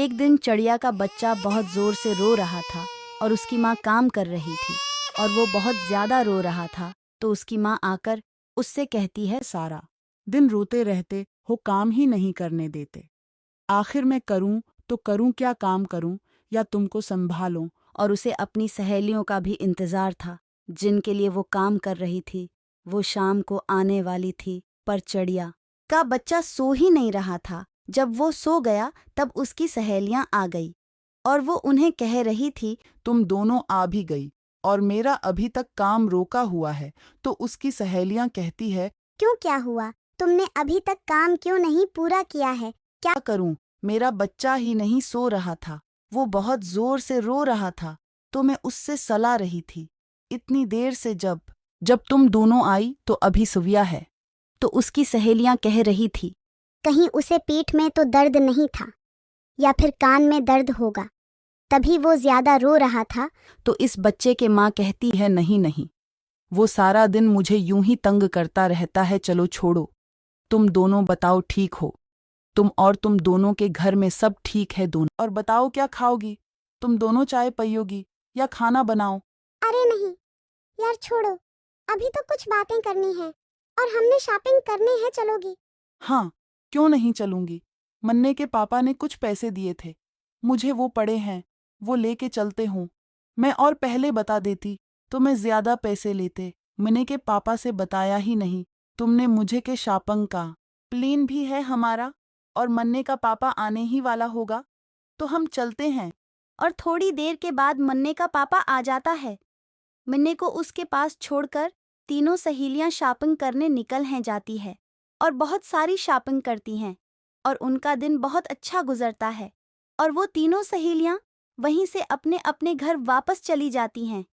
एक दिन चिड़िया का बच्चा बहुत जोर से रो रहा था और उसकी माँ काम कर रही थी और वो बहुत ज्यादा रो रहा था। तो उसकी माँ आकर उससे कहती है, सारा दिन रोते रहते हो, काम ही नहीं करने देते। आखिर मैं करूं तो करूं क्या, काम करूं या तुमको संभालूं। और उसे अपनी सहेलियों का भी इंतजार था जिनके लिए वो काम कर रही थी। वो शाम को आने वाली थी, पर चिड़िया का बच्चा सो ही नहीं रहा था। जब वो सो गया तब उसकी सहेलियां आ गई और वो उन्हें कह रही थी, तुम दोनों आ भी गई और मेरा अभी तक काम रोका हुआ है। तो उसकी सहेलियां कहती है, क्यों, क्या हुआ? तुमने अभी तक काम क्यों नहीं पूरा किया है? क्या करूं, मेरा बच्चा ही नहीं सो रहा था। वो बहुत जोर से रो रहा था तो मैं उससे सला रही थी। इतनी देर से जब जब तुम दोनों आई तो अभी सोया है। तो उसकी सहेलियां कह रही थी, कहीं उसे पीठ में तो दर्द नहीं था या फिर कान में दर्द होगा, तभी वो ज्यादा रो रहा था। तो इस बच्चे के माँ कहती है, नहीं नहीं, वो सारा दिन मुझे यूं ही तंग करता रहता है। चलो छोड़ो, तुम दोनों बताओ, ठीक हो तुम दोनों के घर में सब ठीक है दोनों? और बताओ क्या खाओगी, तुम दोनों चाय पियोगी या खाना बनाओ? अरे नहीं यार, छोड़ो, अभी तो कुछ बातें करनी है और हमने शॉपिंग करनी है, चलोगी? हाँ, क्यों नहीं चलूंगी। मन्ने के पापा ने कुछ पैसे दिए थे मुझे, वो पड़े हैं, वो लेके चलते हूँ। मैं और पहले बता देती तो मैं ज्यादा पैसे लेते। मन्ने के पापा से बताया ही नहीं तुमने मुझे के शॉपिंग का प्लान भी है हमारा और मन्ने का पापा आने ही वाला होगा, तो हम चलते हैं। और थोड़ी देर के बाद मन्ने का पापा आ जाता है। मन्ने को उसके पास छोड़कर तीनों सहेलियां शॉपिंग करने निकल हैं जाती है और बहुत सारी शॉपिंग करती हैं और उनका दिन बहुत अच्छा गुजरता है और वो तीनों सहेलियां वहीं से अपने अपने घर वापस चली जाती हैं।